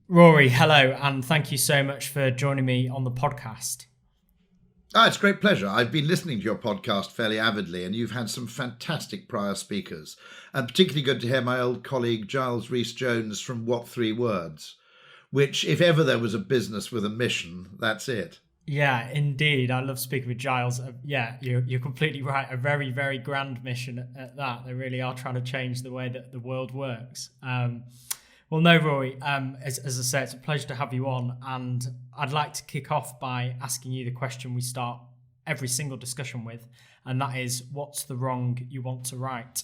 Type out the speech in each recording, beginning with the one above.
Rory, hello, and thank you so much for joining me on the podcast. It's a great pleasure. I've been listening to your podcast fairly avidly, and you've had some fantastic prior speakers. And particularly good to hear my old colleague Giles Rees-Jones from What Three Words, which, if ever there was a business with a mission, that's it. Yeah, indeed. I love speaking with Giles. Yeah, you're completely right. A very, very grand mission at that. They really are trying to change the way that the world works. Well, no, Rory, as I say, it's a pleasure to have you on. And I'd like to kick off by asking you the question we start every single discussion with. And that is, what's the wrong you want to right?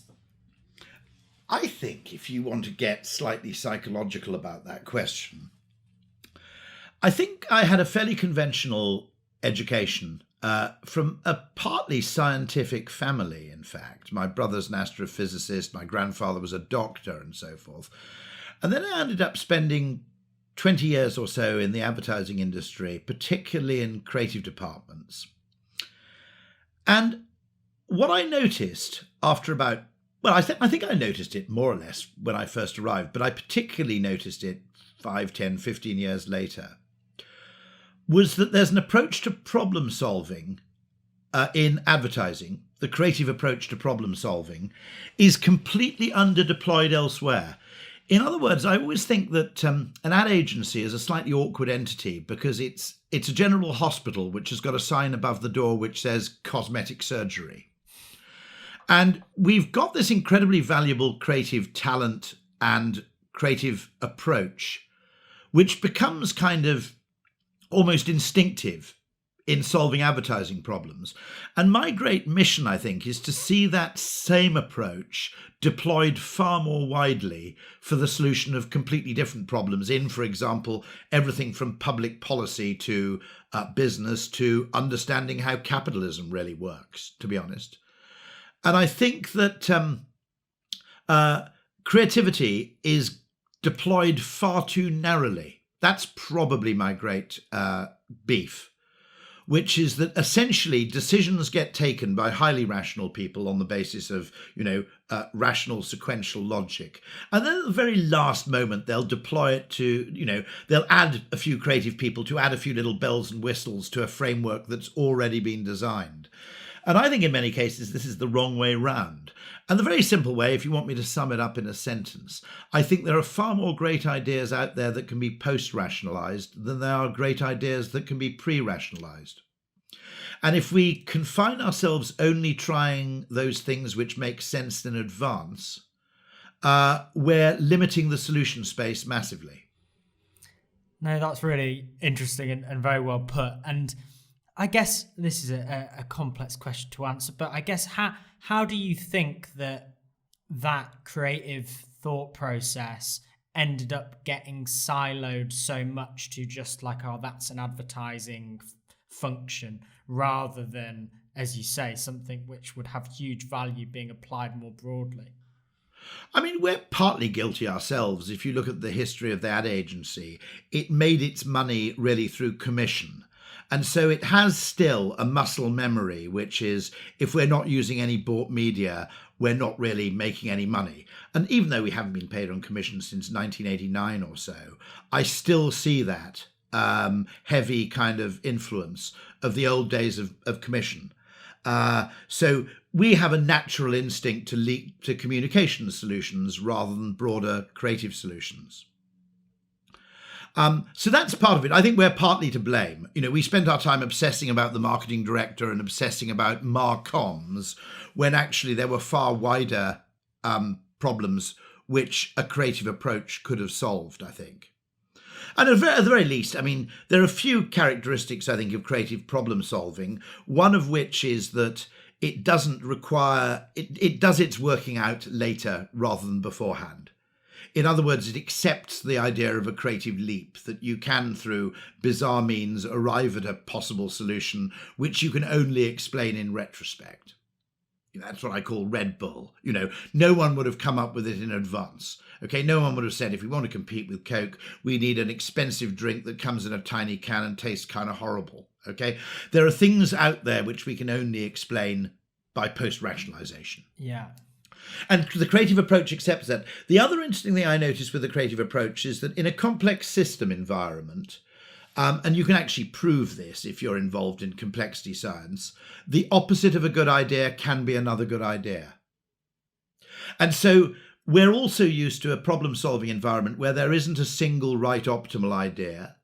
I think if you want to get slightly psychological about that question, I think I had a fairly conventional education from a partly scientific family, in fact. My brother's an astrophysicist, my grandfather was a doctor, and so forth. And then I ended up spending 20 years or so in the advertising industry, particularly in creative departments. And what I noticed after about, well, I think I noticed it more or less when I first arrived, but I particularly noticed it 5, 10, 15 years later, was that there's an approach to problem solving in advertising. The creative approach to problem solving is completely underdeployed elsewhere. In other words, I always think that an ad agency is a slightly awkward entity because it's a general hospital which has got a sign above the door which says cosmetic surgery. And we've got this incredibly valuable creative talent and creative approach, which becomes kind of almost instinctive in solving advertising problems. And my great mission, I think, is to see that same approach deployed far more widely for the solution of completely different problems in, for example, everything from public policy to business to understanding how capitalism really works, to be honest. And I think that creativity is deployed far too narrowly. That's probably my great beef, which is that essentially decisions get taken by highly rational people on the basis of, rational sequential logic. And then at the very last moment, they'll deploy it to, they'll add a few creative people to add a few little bells and whistles to a framework that's already been designed. And I think in many cases, this is the wrong way round. And the very simple way, if you want me to sum it up in a sentence, I think there are far more great ideas out there that can be post-rationalized than there are great ideas that can be pre-rationalized. And if we confine ourselves only trying those things which make sense in advance, we're limiting the solution space massively. No, that's really interesting and very well put. And I guess this is a complex question to answer, but I guess how do you think that creative thought process ended up getting siloed so much to just like, oh, that's an advertising function, rather than, as you say, something which would have huge value being applied more broadly? I mean, we're partly guilty ourselves. If you look at the history of the ad agency, it made its money really through commission. And so it has still a muscle memory, which is if we're not using any bought media, we're not really making any money. And even though we haven't been paid on commission since 1989 or so, I still see that heavy kind of influence of the old days of commission. So we have a natural instinct to leap to communication solutions rather than broader creative solutions. So that's part of it. I think we're partly to blame. We spent our time obsessing about the marketing director and obsessing about marcoms when actually there were far wider problems which a creative approach could have solved, I think. And at the very least, I mean, there are a few characteristics, I think, of creative problem solving, one of which is that it doesn't require, it does its working out later rather than beforehand. In other words, it accepts the idea of a creative leap, that you can, through bizarre means, arrive at a possible solution which you can only explain in retrospect. That's what I call Red Bull. No one would have come up with it in advance. Okay, no one would have said, if we want to compete with Coke, we need an expensive drink that comes in a tiny can and tastes kind of horrible. Okay, there are things out there which we can only explain by post-rationalization. Yeah. And the creative approach accepts that. The other interesting thing I noticed with the creative approach is that in a complex system environment, and you can actually prove this if you're involved in complexity science, the opposite of a good idea can be another good idea. And so we're also used to a problem-solving environment where there isn't a single right optimal idea,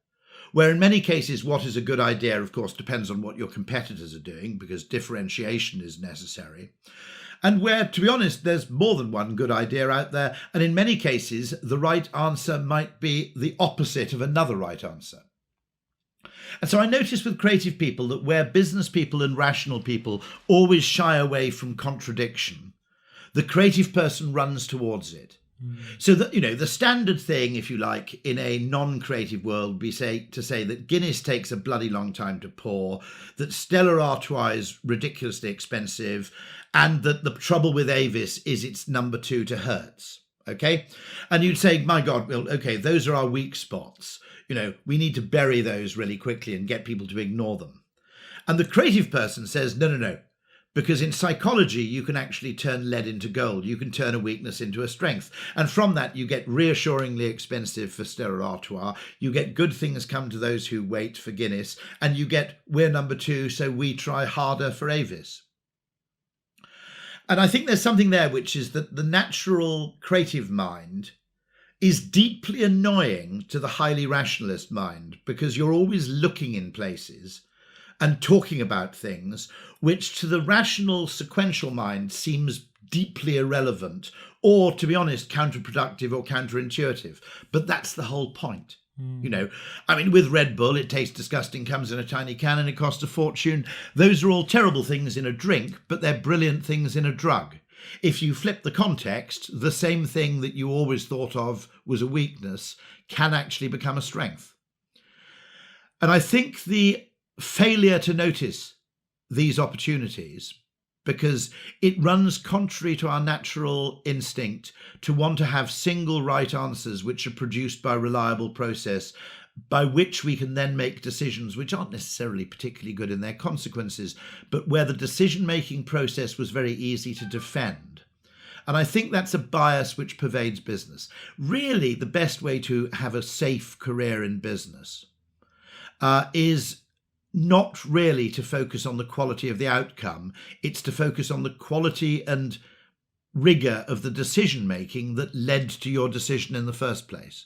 where in many cases what is a good idea, of course, depends on what your competitors are doing, because differentiation is necessary. And where, to be honest, there's more than one good idea out there, and in many cases the right answer might be the opposite of another right answer. And so I noticed with creative people that where business people and rational people always shy away from contradiction, the creative person runs towards it. So that, the standard thing, if you like, in a non-creative world would be to say that Guinness takes a bloody long time to pour, that Stella Artois is ridiculously expensive, and that the trouble with Avis is it's number 2 to Hertz. Okay? And you'd say, my God, well, okay, those are our weak spots. We need to bury those really quickly and get people to ignore them. And the creative person says, no. Because in psychology, you can actually turn lead into gold. You can turn a weakness into a strength. And from that, you get reassuringly expensive for Stella Artois. You get good things come to those who wait for Guinness. And you get, we're number 2, so we try harder for Avis. And I think there's something there, which is that the natural creative mind is deeply annoying to the highly rationalist mind, because you're always looking in places and talking about things which to the rational sequential mind seems deeply irrelevant or, to be honest, counterproductive or counterintuitive. But that's the whole point. With Red Bull, it tastes disgusting, comes in a tiny can and it costs a fortune. Those are all terrible things in a drink, but they're brilliant things in a drug. If you flip the context, the same thing that you always thought of was a weakness can actually become a strength. And I think the failure to notice these opportunities, because it runs contrary to our natural instinct to want to have single right answers which are produced by a reliable process by which we can then make decisions which aren't necessarily particularly good in their consequences, but where the decision-making process was very easy to defend. And I think that's a bias which pervades business. Really, the best way to have a safe career in business is not really to focus on the quality of the outcome. It's to focus on the quality and rigor of the decision making that led to your decision in the first place.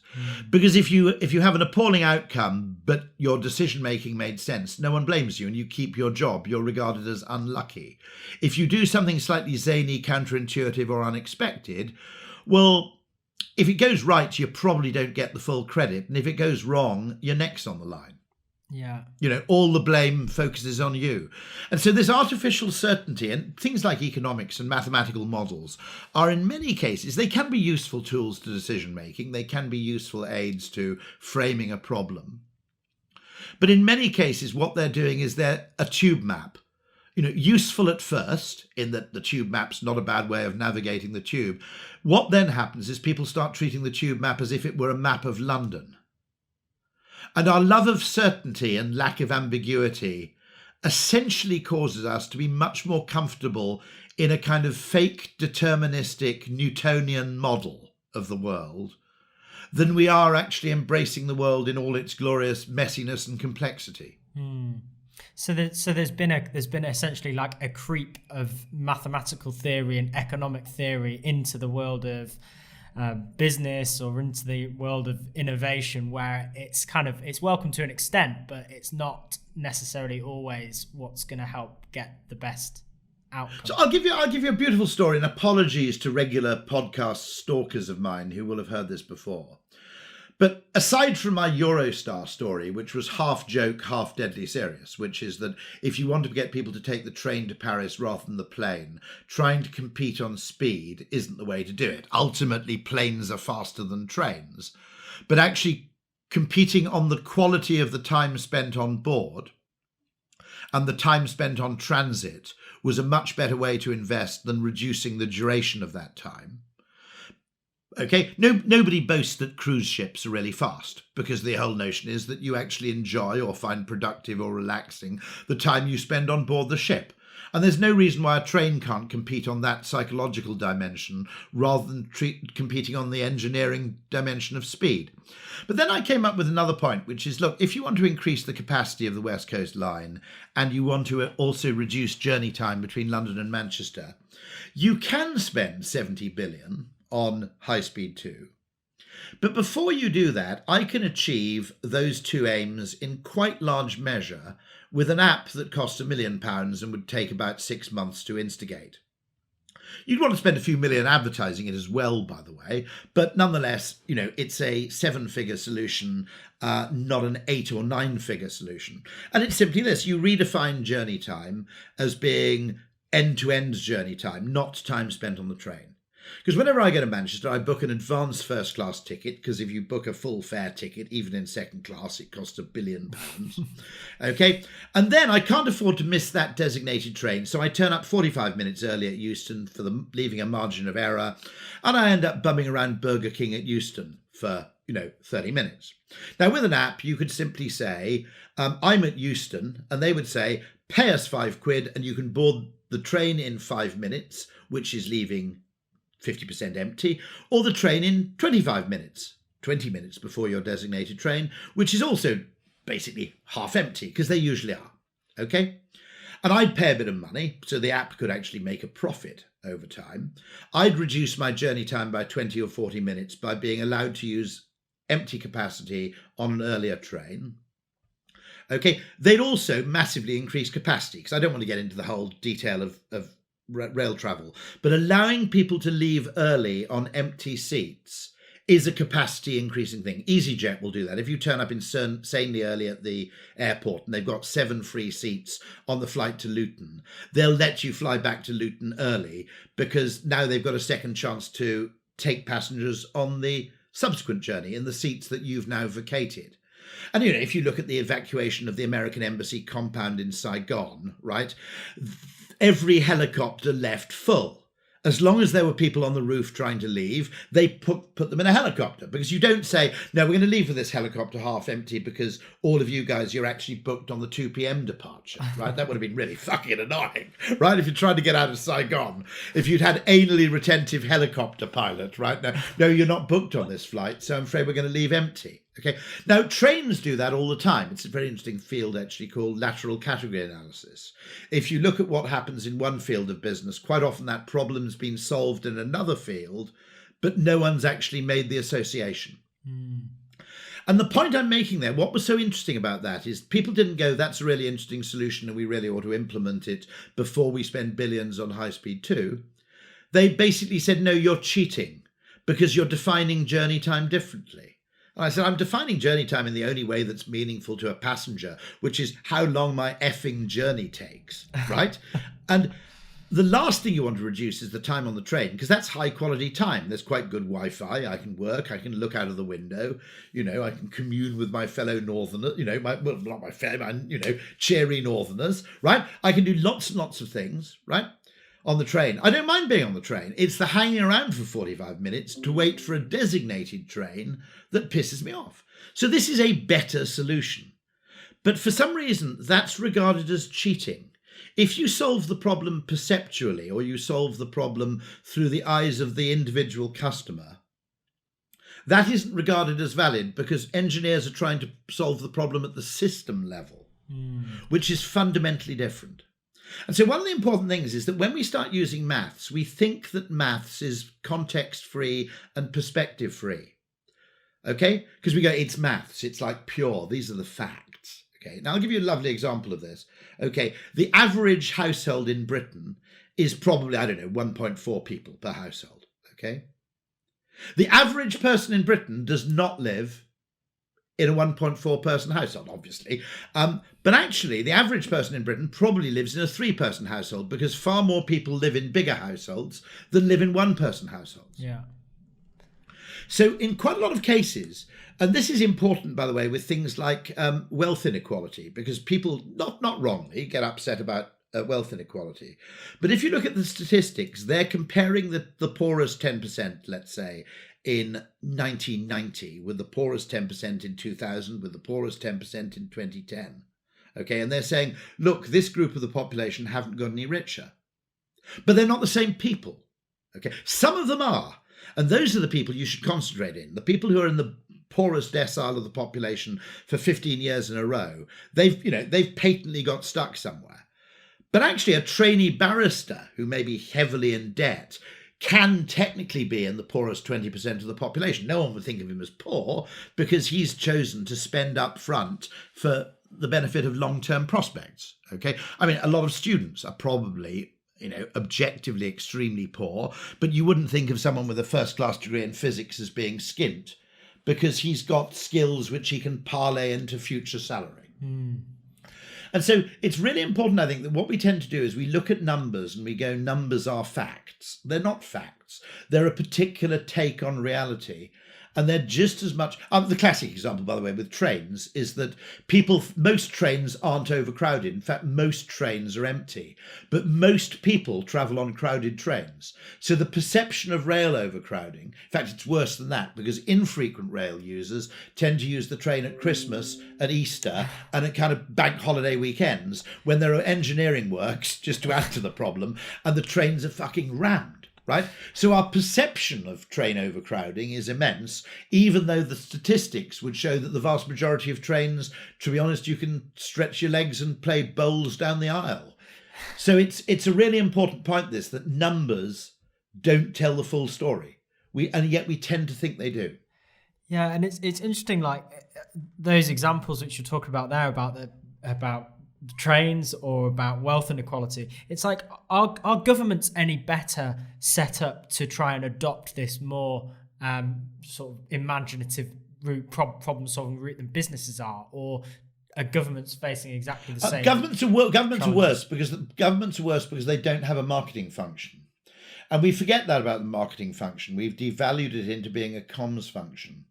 Because if you have an appalling outcome but your decision making made sense, no one blames you and you keep your job. You're regarded as unlucky. If you do something slightly zany, counterintuitive or unexpected, well, if it goes right, you probably don't get the full credit, and if it goes wrong, you're next on the line. Yeah. All the blame focuses on you. And so this artificial certainty and things like economics and mathematical models are in many cases, they can be useful tools to decision making. They can be useful aids to framing a problem. But in many cases, what they're doing is they're a tube map. Useful at first, in that the tube map's not a bad way of navigating the tube. What then happens is people start treating the tube map as if it were a map of London. And our love of certainty and lack of ambiguity essentially causes us to be much more comfortable in a kind of fake deterministic Newtonian model of the world than we are actually embracing the world in all its glorious messiness and complexity. So there's been essentially like a creep of mathematical theory and economic theory into the world of business or into the world of innovation, where it's welcome to an extent, but it's not necessarily always what's going to help get the best outcome. So I'll give you a beautiful story, and apologies to regular podcast stalkers of mine who will have heard this before. But aside from my Eurostar story, which was half joke, half deadly serious, which is that if you want to get people to take the train to Paris rather than the plane, trying to compete on speed isn't the way to do it. Ultimately, planes are faster than trains. But actually competing on the quality of the time spent on board and the time spent on transit was a much better way to invest than reducing the duration of that time. Okay, nobody boasts that cruise ships are really fast, because the whole notion is that you actually enjoy or find productive or relaxing the time you spend on board the ship. And there's no reason why a train can't compete on that psychological dimension rather than competing on the engineering dimension of speed. But then I came up with another point, which is, look, if you want to increase the capacity of the West Coast Line and you want to also reduce journey time between London and Manchester, you can spend 70 billion on High Speed 2. But before you do that, I can achieve those two aims in quite large measure with an app that costs £1 million and would take about 6 months to instigate. You'd want to spend a few million advertising it as well, by the way, but nonetheless, it's a 7-figure solution, not an 8 or 9-figure solution. And it's simply this: you redefine journey time as being end-to-end journey time, not time spent on the train. Because whenever I go to Manchester, I book an advanced first-class ticket, because if you book a full fare ticket, even in second class, it costs £1 billion. Okay? And then I can't afford to miss that designated train, so I turn up 45 minutes early at Euston for leaving a margin of error, and I end up bumming around Burger King at Euston for, 30 minutes. Now, with an app, you could simply say, I'm at Euston, and they would say, pay us £5 and you can board the train in 5 minutes, which is leaving 50% empty, or the train in 25 minutes, 20 minutes before your designated train, which is also basically half empty, because they usually are. Okay? And I'd pay a bit of money, so the app could actually make a profit over time. I'd reduce my journey time by 20 or 40 minutes by being allowed to use empty capacity on an earlier train. Okay, they'd also massively increase capacity, because I don't want to get into the whole detail of rail travel, but allowing people to leave early on empty seats is a capacity increasing thing. EasyJet will do that. If you turn up insanely early at the airport and they've got 7 free seats on the flight to Luton, they'll let you fly back to Luton early, because now they've got a second chance to take passengers on the subsequent journey in the seats that you've now vacated. And, if you look at the evacuation of the American Embassy compound in Saigon, right, every helicopter left full. As long as there were people on the roof trying to leave, they put them in a helicopter, because you don't say, no, we're going to leave with this helicopter half empty because all of you guys, you're actually booked on the 2 p.m. departure, right? That would have been really fucking annoying, right? If you're trying to get out of Saigon, if you'd had anally retentive helicopter pilot, right? No, you're not booked on this flight, so I'm afraid we're going to leave empty. Okay. Now, trains do that all the time. It's a very interesting field actually called lateral category analysis. If you look at what happens in one field of business, quite often that problem's been solved in another field, but no one's actually made the association. And the point I'm making there, what was so interesting about that is people didn't go, that's a really interesting solution and we really ought to implement it before we spend billions on High Speed 2. They basically said, no, you're cheating because you're defining journey time differently. And I said, I'm defining journey time in the only way that's meaningful to a passenger, which is how long my effing journey takes, right? And the last thing you want to reduce is the time on the train, because that's high quality time. There's quite good Wi-Fi. I can work. I can look out of the window. I can commune with my fellow northerners, not my fellow, cheery northerners, right? I can do lots and lots of things, right? On the train. I don't mind being on the train. It's the hanging around for 45 minutes to wait for a designated train that pisses me off. So this is a better solution. But for some reason, that's regarded as cheating. If you solve the problem perceptually, or you solve the problem through the eyes of the individual customer, that isn't regarded as valid, because engineers are trying to solve the problem at the system level, which is fundamentally different. And so one of the important things is that when we start using maths, we think that maths is context-free and perspective-free. Okay? Because we go, it's maths, it's like pure, these are the facts. Okay? Now I'll give you a lovely example of this. Okay? The average household in Britain is probably, 1.4 people per household. Okay? The average person in Britain does not live in a 1.4 person household, obviously. But actually, the average person in Britain probably lives in a 3-person household, because far more people live in bigger households than live in 1-person households. Yeah. So in quite a lot of cases, and this is important, by the way, with things like wealth inequality, because people, not wrongly, get upset about wealth inequality. But if you look at the statistics, they're comparing the poorest 10%, let's say, in 1990 with the poorest 10% in 2000 with the poorest 10% in 2010. Okay, and they're saying, look, this group of the population haven't got any richer. But they're not the same people. Okay, some of them are. And those are the people you should concentrate in. The people who are in the poorest decile of the population for 15 years in a row, they've patently got stuck somewhere. But actually a trainee barrister who may be heavily in debt can technically be in the poorest 20% of the population. No one would think of him as poor because he's chosen to spend up front for the benefit of long-term prospects. Okay, I mean, a lot of students are probably, objectively extremely poor, but you wouldn't think of someone with a first-class degree in physics as being skint because he's got skills which he can parlay into future salary. And so it's really important, I think, that what we tend to do is we look at numbers and we go, numbers are facts. They're not facts. They're a particular take on reality. And they're just as much... the classic example, by the way, with trains is that most trains aren't overcrowded. In fact, most trains are empty. But most people travel on crowded trains. So the perception of rail overcrowding... In fact, it's worse than that, because infrequent rail users tend to use the train at Christmas, at Easter, and at kind of bank holiday weekends, when there are engineering works, just to add to the problem, and the trains are fucking rammed. Right? So our perception of train overcrowding is immense, even though the statistics would show that the vast majority of trains, to be honest, you can stretch your legs and play bowls down the aisle. So it's a really important point, this, that numbers don't tell the full story. And yet we tend to think they do. Yeah, and it's interesting, like those examples which you're talking about there about the trains or about wealth inequality. It's like, are governments any better set up to try and adopt this more sort of imaginative route, problem-solving route than businesses are, or are governments facing exactly the same? Governments are worse because they don't have a marketing function, and we forget that about the marketing function. We've devalued it into being a comms function.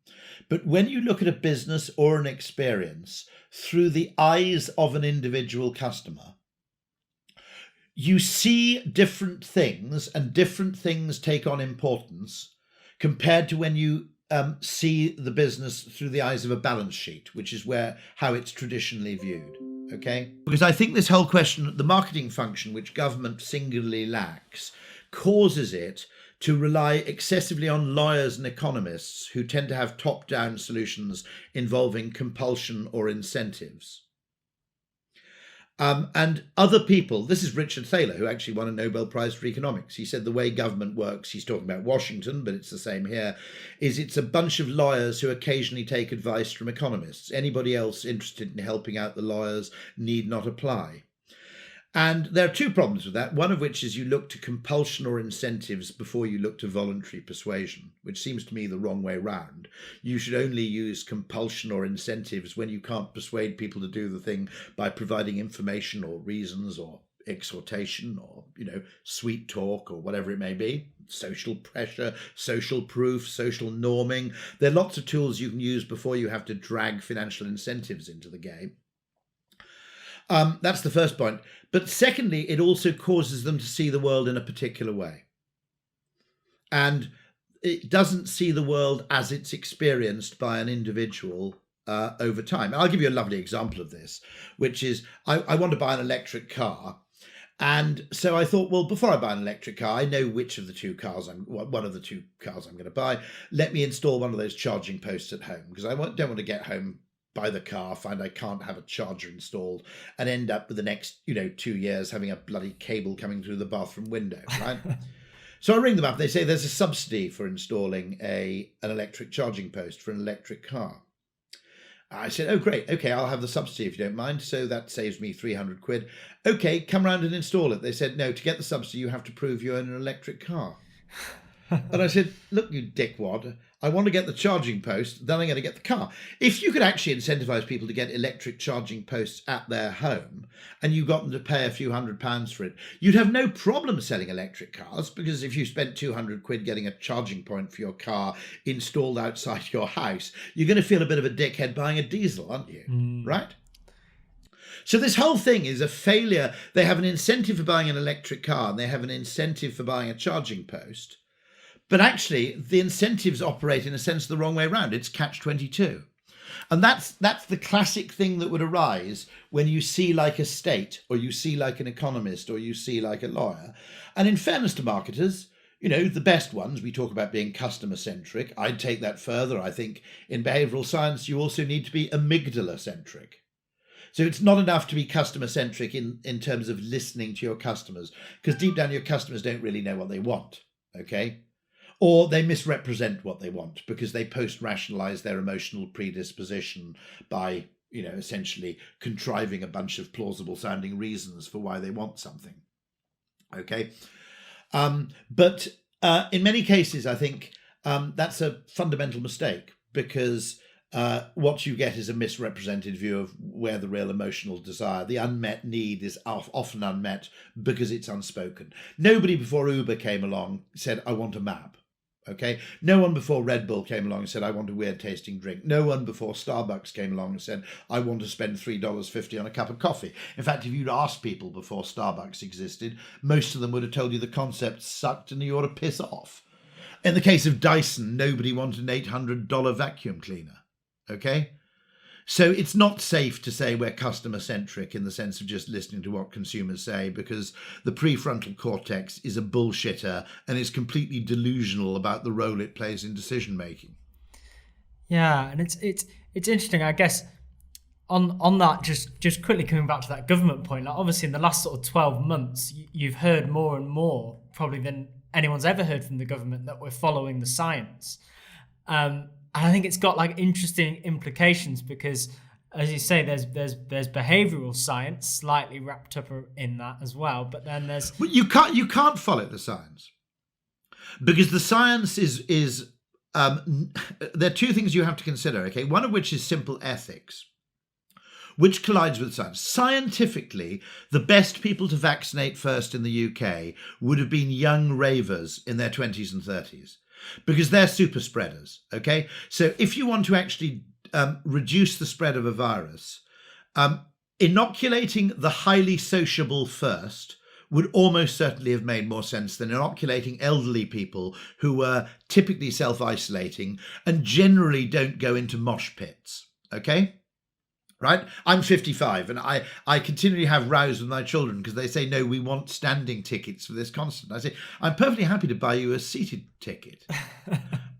But when you look at a business or an experience through the eyes of an individual customer, you see different things, and different things take on importance compared to when you see the business through the eyes of a balance sheet, which is how it's traditionally viewed. Okay? Because I think this whole question, the marketing function, which government singularly lacks, causes it to rely excessively on lawyers and economists who tend to have top-down solutions involving compulsion or incentives. And other people, this is Richard Thaler, who actually won a Nobel Prize for economics. He said the way government works, he's talking about Washington, but it's the same here, is it's a bunch of lawyers who occasionally take advice from economists. Anybody else interested in helping out the lawyers need not apply. And there are two problems with that, one of which is you look to compulsion or incentives before you look to voluntary persuasion, which seems to me the wrong way round. You should only use compulsion or incentives when you can't persuade people to do the thing by providing information or reasons or exhortation or, sweet talk or whatever it may be. Social pressure, social proof, social norming. There are lots of tools you can use before you have to drag financial incentives into the game. That's the first point. But secondly, it also causes them to see the world in a particular way. And it doesn't see the world as it's experienced by an individual over time. I'll give you a lovely example of this, which is I want to buy an electric car. And so I thought, well, before I buy an electric car, I know which of the two cars one of the two cars I'm going to buy. Let me install one of those charging posts at home, because I don't want to get home, buy the car, find I can't have a charger installed, and end up with the next 2 years having a bloody cable coming through the bathroom window, right? So I ring them up. They say there's a subsidy for installing an electric charging post for an electric car. I said, oh, great. Okay, I'll have the subsidy if you don't mind. So that saves me 300 quid. Okay, come round and install it. They said, no, to get the subsidy, you have to prove you own an electric car. And I said, look, you dickwad, I want to get the charging post, then I'm going to get the car. If you could actually incentivize people to get electric charging posts at their home and you got them to pay a few £100s for it, you'd have no problem selling electric cars, because if you spent 200 quid getting a charging point for your car installed outside your house, you're going to feel a bit of a dickhead buying a diesel, aren't you? Right? So this whole thing is a failure. They have an incentive for buying an electric car and they have an incentive for buying a charging post. But actually, the incentives operate in a sense the wrong way around. It's catch-22. And that's the classic thing that would arise when you see like a state, or you see like an economist, or you see like a lawyer. And in fairness to marketers, the best ones, we talk about being customer centric. I'd take that further. I think in behavioural science, you also need to be amygdala centric. So it's not enough to be customer centric in terms of listening to your customers, because deep down your customers don't really know what they want. Okay. Or they misrepresent what they want because they post-rationalize their emotional predisposition by, essentially contriving a bunch of plausible sounding reasons for why they want something. Okay. But in many cases, I think that's a fundamental mistake, because what you get is a misrepresented view of where the real emotional desire, the unmet need, is often unmet because it's unspoken. Nobody before Uber came along said, I want a map. Okay. No one before Red Bull came along and said, I want a weird tasting drink. No one before Starbucks came along and said, I want to spend $3.50 on a cup of coffee. In fact, if you'd asked people before Starbucks existed, most of them would have told you the concept sucked and you ought to piss off. In the case of Dyson, nobody wanted an $800 vacuum cleaner. Okay. So it's not safe to say we're customer centric in the sense of just listening to what consumers say, because the prefrontal cortex is a bullshitter and is completely delusional about the role it plays in decision making. Yeah, and it's interesting, I guess, on that, just quickly coming back to that government point. Like, obviously in the last sort of 12 months, you've heard more and more, probably than anyone's ever heard from the government, that we're following the science. And I think it's got like interesting implications because, as you say, there's behavioural science slightly wrapped up in that as well. But then there's you can't follow the science, because the science is there are two things you have to consider. Okay, one of which is simple ethics, which collides with science. Scientifically, the best people to vaccinate first in the UK would have been young ravers in their 20s and 30s. Because they're super spreaders, okay? So if you want to actually reduce the spread of a virus, inoculating the highly sociable first would almost certainly have made more sense than inoculating elderly people who were typically self-isolating and generally don't go into mosh pits, okay? Right? I'm 55 and I continually have rows with my children because they say, no, we want standing tickets for this concert. I say, I'm perfectly happy to buy you a seated ticket.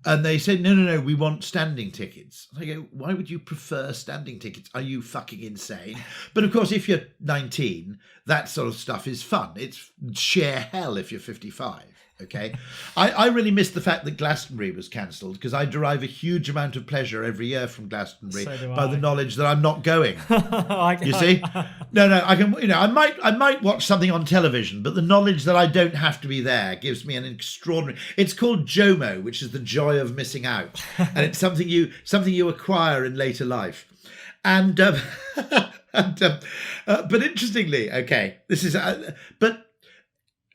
And they say, no, we want standing tickets. I go, why would you prefer standing tickets? Are you fucking insane? But of course, if you're 19, that sort of stuff is fun. It's sheer hell if you're 55. Okay. I really miss the fact that Glastonbury was cancelled, because I derive a huge amount of pleasure every year from Glastonbury by the knowledge that I'm not going. You see? No, I can, I might watch something on television, but the knowledge that I don't have to be there gives me an extraordinary, it's called JOMO, which is the joy of missing out. And it's something you acquire in later life. And, but interestingly, okay, this is, but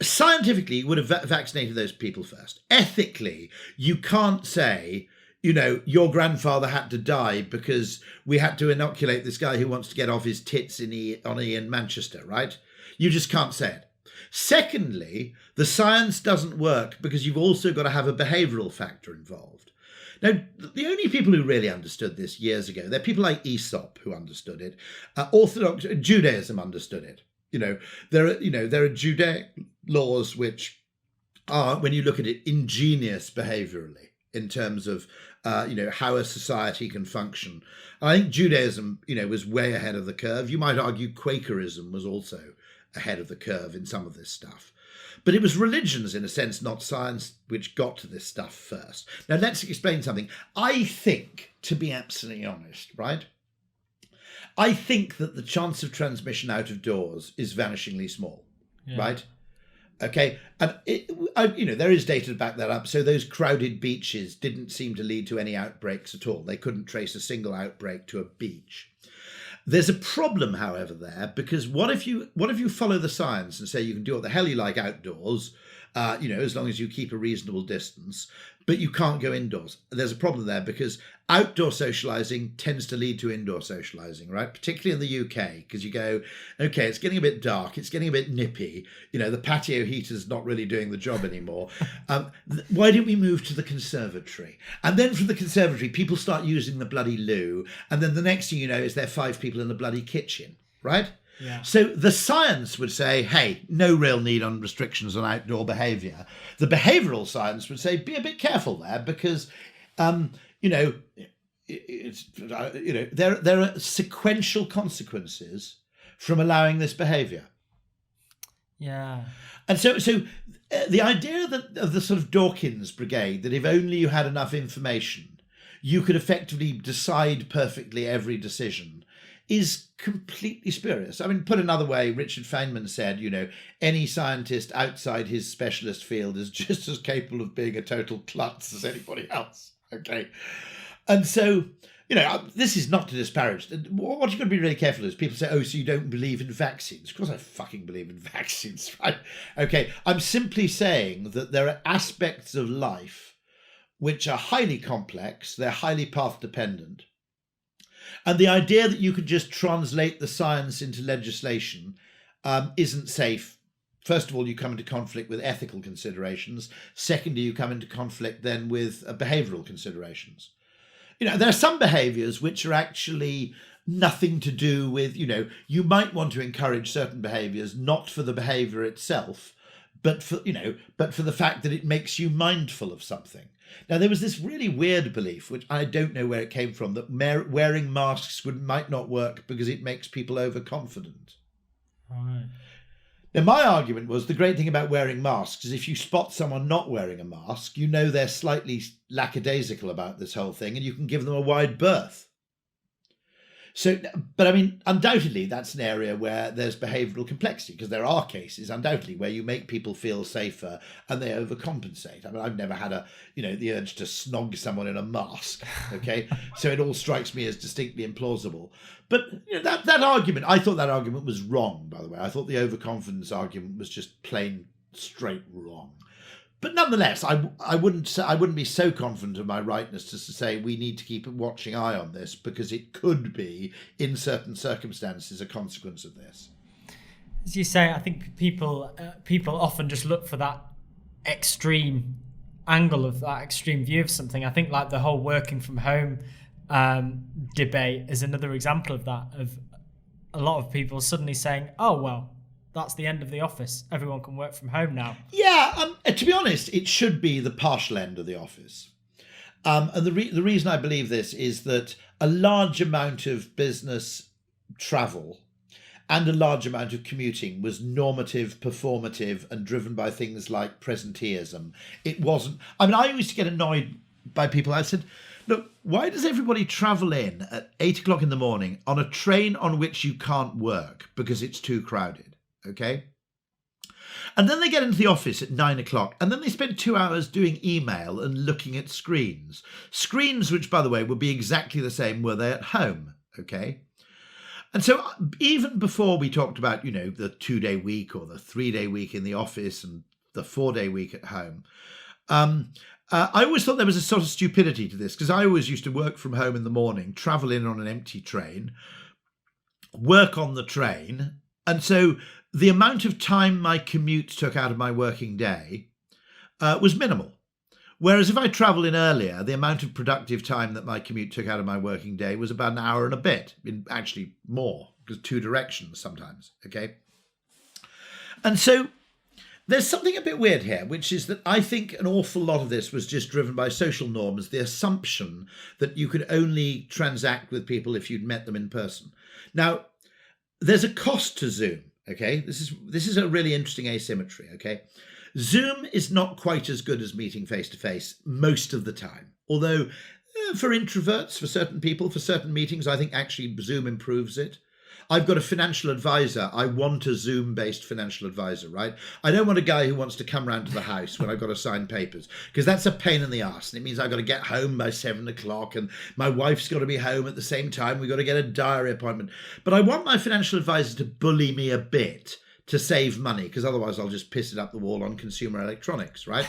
scientifically, you would have vaccinated those people first. Ethically, you can't say, your grandfather had to die because we had to inoculate this guy who wants to get off his tits in Manchester, right? You just can't say it. Secondly, the science doesn't work because you've also got to have a behavioural factor involved. Now, the only people who really understood this years ago, they're people like Aesop who understood it. Orthodox Judaism understood it. There are Judaic laws which are, when you look at it, ingenious behaviourally in terms of, how a society can function. I think Judaism, was way ahead of the curve. You might argue Quakerism was also ahead of the curve in some of this stuff. But it was religions, in a sense, not science, which got to this stuff first. Now, let's explain something. I think, to be absolutely honest, right? I think that the chance of transmission out of doors is vanishingly small, right? Okay, and there is data to back that up. So those crowded beaches didn't seem to lead to any outbreaks at all. They couldn't trace a single outbreak to a beach. There's a problem, however, there, because what if you follow the science and say you can do what the hell you like outdoors, as long as you keep a reasonable distance, but you can't go indoors. There's a problem there because outdoor socializing tends to lead to indoor socializing, right? Particularly in the UK, because you go, okay, it's getting a bit dark, it's getting a bit nippy, the patio heater's not really doing the job anymore. Why don't we move to the conservatory? And then from the conservatory, people start using the bloody loo, and then the next thing you know is there are 5 people in the bloody kitchen, right? Yeah. So the science would say, hey, no real need on restrictions on outdoor behaviour. The behavioural science would say, be a bit careful there because, there are sequential consequences from allowing this behaviour. Yeah. And so the idea of the sort of Dawkins brigade, that if only you had enough information, you could effectively decide perfectly every decision, is completely spurious. I mean, put another way, Richard Feynman said, any scientist outside his specialist field is just as capable of being a total klutz as anybody else. Okay. And so, this is not to disparage. What you've got to be really careful is people say, oh, so you don't believe in vaccines. Of course I fucking believe in vaccines, right? Okay. I'm simply saying that there are aspects of life which are highly complex. They're highly path dependent. And the idea that you could just translate the science into legislation isn't safe. First of all, you come into conflict with ethical considerations. Secondly, you come into conflict then with behavioural considerations. There are some behaviours which are actually nothing to do with, you might want to encourage certain behaviours, not for the behaviour itself, but for the fact that it makes you mindful of something. Now, there was this really weird belief, which I don't know where it came from, that wearing masks might not work because it makes people overconfident. Right. Now, my argument was the great thing about wearing masks is if you spot someone not wearing a mask, they're slightly lackadaisical about this whole thing and you can give them a wide berth. So, but I mean, undoubtedly, that's an area where there's behavioural complexity, because there are cases, undoubtedly, where you make people feel safer and they overcompensate. I mean, I've never had the urge to snog someone in a mask, okay? So it all strikes me as distinctly implausible. But that argument, I thought that argument was wrong, by the way. I thought the overconfidence argument was just plain straight wrong. But nonetheless, I wouldn't be so confident of my rightness as to say we need to keep a watching eye on this, because it could be, in certain circumstances, a consequence of this. As you say, I think people often just look for that extreme angle of that extreme view of something. I think like the whole working from home debate is another example of that, of a lot of people suddenly saying, oh, well, that's the end of the office. Everyone can work from home now. Yeah, to be honest, it should be the partial end of the office. And the reason I believe this is that a large amount of business travel and a large amount of commuting was normative, performative, and driven by things like presenteeism. It wasn't... I mean, I used to get annoyed by people. I said, look, why does everybody travel in at 8 o'clock in the morning on a train on which you can't work because it's too crowded? Okay. And then they get into the office at 9 o'clock and then they spend 2 hours doing email and looking at screens. Screens which, by the way, would be exactly the same were they at home. Okay. And so even before we talked about, the 2-day week or the 3-day week in the office and the 4-day week at home, I always thought there was a sort of stupidity to this, because I always used to work from home in the morning, travel in on an empty train, work on the train. And so the amount of time my commute took out of my working day was minimal. Whereas if I travelled in earlier, the amount of productive time that my commute took out of my working day was about an hour and a bit, actually more, because 2 directions sometimes, okay? And so there's something a bit weird here, which is that I think an awful lot of this was just driven by social norms, the assumption that you could only transact with people if you'd met them in person. Now, there's a cost to Zoom, okay? This is a really interesting asymmetry, okay? Zoom is not quite as good as meeting face-to-face most of the time. Although for introverts, for certain people, for certain meetings, I think actually Zoom improves it. I've got a financial advisor. I want a Zoom-based financial advisor, right? I don't want a guy who wants to come round to the house when I've got to sign papers, because that's a pain in the arse. And it means I've got to get home by 7 o'clock and my wife's got to be home at the same time. We've got to get a diary appointment. But I want my financial advisor to bully me a bit to save money, because otherwise I'll just piss it up the wall on consumer electronics, right?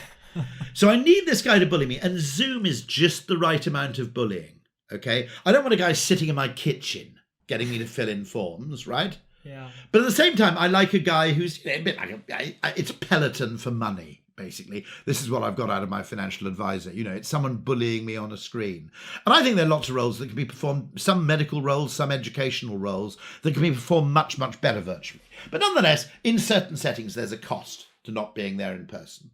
So I need this guy to bully me, and Zoom is just the right amount of bullying, okay? I don't want a guy sitting in my kitchen getting me to fill in forms, right? Yeah. But at the same time, I like a guy who's a bit like it's Peloton for money, basically. This is what I've got out of my financial advisor. It's someone bullying me on a screen. And I think there are lots of roles that can be performed, some medical roles, some educational roles, that can be performed much, much better virtually. But nonetheless, in certain settings, there's a cost to not being there in person.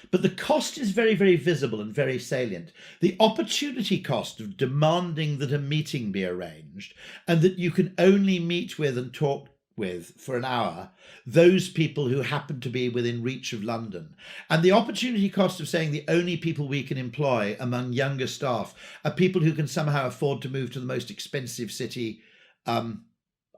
But the cost is very, very visible and very salient. The opportunity cost of demanding that a meeting be arranged and that you can only meet with and talk with for an hour those people who happen to be within reach of London. And the opportunity cost of saying the only people we can employ among younger staff are people who can somehow afford to move to the most expensive city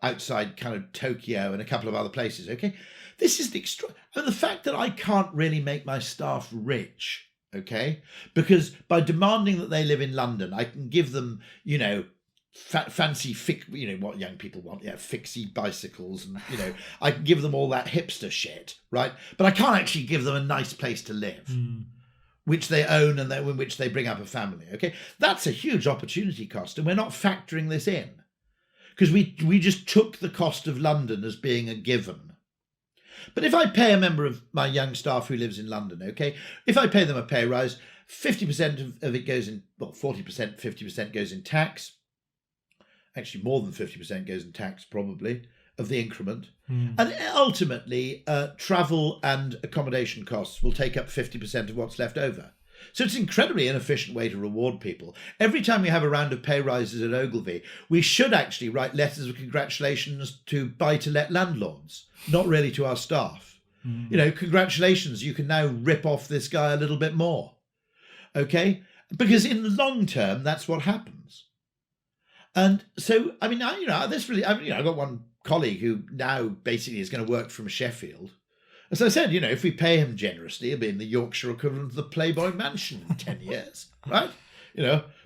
outside kind of Tokyo and a couple of other places, okay? This is the fact that I can't really make my staff rich, okay? Because by demanding that they live in London, I can give them, fancy, what young people want, fixie bicycles, and, I can give them all that hipster shit, right? But I can't actually give them a nice place to live, which they own and in which they bring up a family, okay? That's a huge opportunity cost, and we're not factoring this in. Because we just took the cost of London as being a given. But if I pay a member of my young staff who lives in London, okay, if I pay them a pay rise, 50% of it goes in, 40%, 50% goes in tax. Actually, more than 50% goes in tax, probably, of the increment. And ultimately, travel and accommodation costs will take up 50% of what's left over. So it's an incredibly inefficient way to reward people. Every time we have a round of pay rises at Ogilvy, we should actually write letters of congratulations to buy-to-let landlords, not really to our staff. Congratulations, you can now rip off this guy a little bit more, okay? Because in the long term, that's what happens. And so, I've got one colleague who now basically is going to work from Sheffield. As I said, if we pay him generously, he'll be in the Yorkshire equivalent of the Playboy Mansion in 10 years, right?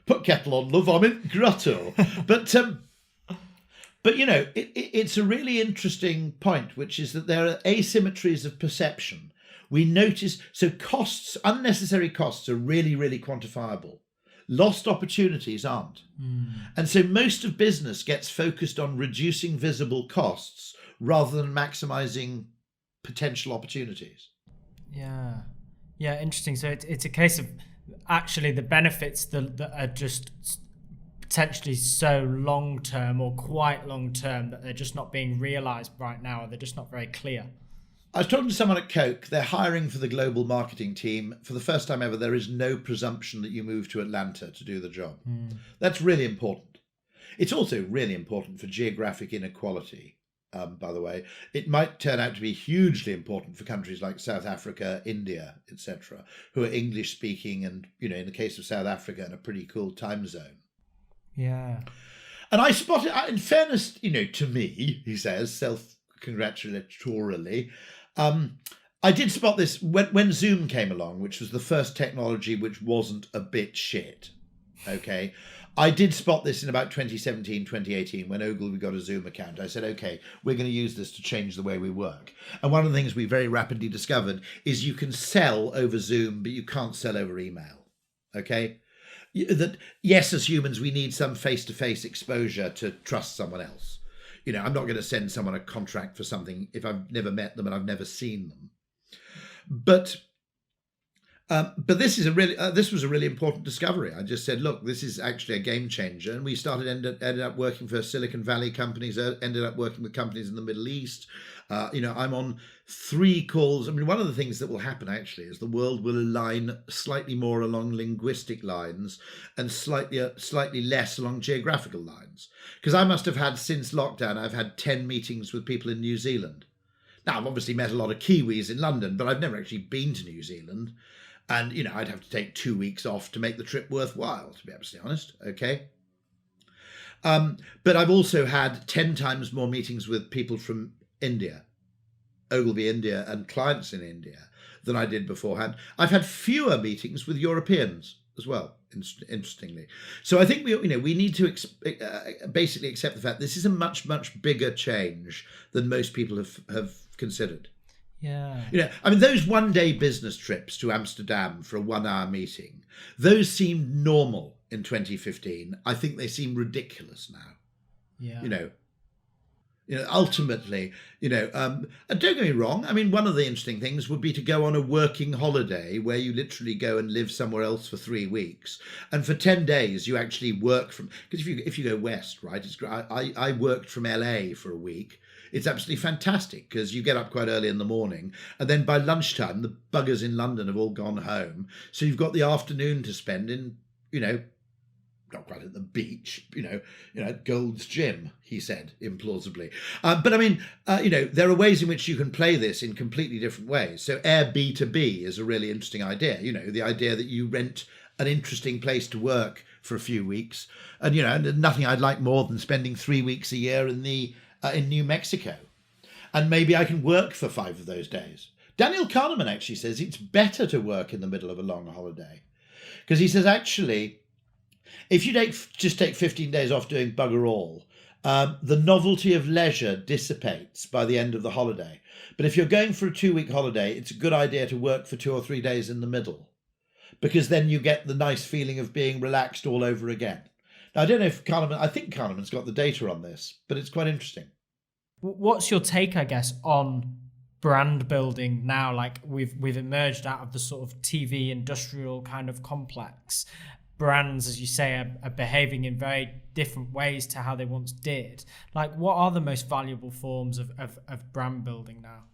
Put kettle on, love, I'm in grotto. But it's a really interesting point, which is that there are asymmetries of perception. We notice, so unnecessary costs are really, really quantifiable. Lost opportunities aren't. And so most of business gets focused on reducing visible costs rather than maximizing potential opportunities. Yeah, interesting. So it's a case of actually the benefits that are just potentially so long term or quite long term that they're just not being realized right now, or they're just not very clear. I was talking to someone at Coke. They're hiring for the global marketing team. For the first time ever, there is no presumption that you move to Atlanta to do the job. That's really important. It's also really important for geographic inequality. By the way, it might turn out to be hugely important for countries like South Africa, India, etc., who are English speaking and, in the case of South Africa, in a pretty cool time zone. Yeah. And I spotted, in fairness, to me, he says, self-congratulatorily, I did spot this when Zoom came along, which was the first technology which wasn't a bit shit. Okay. I did spot this in about 2017, 2018, when Ogilvy got a Zoom account. I said, okay, we're going to use this to change the way we work. And one of the things we very rapidly discovered is you can sell over Zoom, but you can't sell over email. Okay? That, yes, as humans, we need some face-to-face exposure to trust someone else. I'm not going to send someone a contract for something if I've never met them and I've never seen them. But this was a really important discovery. I just said, look, this is actually a game changer. And we ended up working for Silicon Valley companies, ended up working with companies in the Middle East. I'm on 3 calls. One of the things that will happen actually is the world will align slightly more along linguistic lines and slightly less along geographical lines. Because I must have had, since lockdown, I've had 10 meetings with people in New Zealand. Now, I've obviously met a lot of Kiwis in London, but I've never actually been to New Zealand. And, I'd have to take 2 weeks off to make the trip worthwhile, to be absolutely honest, okay? But I've also had 10 times more meetings with people from India, Ogilvy India, and clients in India than I did beforehand. I've had fewer meetings with Europeans as well. Interestingly, so I think we need to basically accept the fact this is a much bigger change than most people have considered. Yeah. I mean, those one-day business trips to Amsterdam for a 1-hour meeting, those seemed normal in 2015. I think they seem ridiculous now. Yeah. Ultimately, and don't get me wrong. I mean, one of the interesting things would be to go on a working holiday where you literally go and live somewhere else for 3 weeks, and for 10 days you actually work from. Because if you go west, right? It's I worked from LA for a week. It's absolutely fantastic because you get up quite early in the morning, and then by lunchtime the buggers in London have all gone home, so you've got the afternoon to spend in, not quite at the beach, at Gold's Gym, he said implausibly. But I mean, there are ways in which you can play this in completely different ways. So Airbnb is a really interesting idea. The idea that you rent an interesting place to work for a few weeks, and and nothing I'd like more than spending 3 weeks a year in New Mexico, and maybe I can work for 5 of those days. Daniel Kahneman actually says it's better to work in the middle of a long holiday, because he says actually, if you just take 15 days off doing bugger all, the novelty of leisure dissipates by the end of the holiday. But if you're going for a 2-week holiday, it's a good idea to work for 2 or 3 days in the middle, because then you get the nice feeling of being relaxed all over again. Now, I don't know if I think Kahneman's got the data on this, but it's quite interesting. What's your take, I guess, on brand building now? Like we've emerged out of the sort of TV industrial kind of complex. Brands, as you say, are behaving in very different ways to how they once did. Like, what are the most valuable forms of brand building now?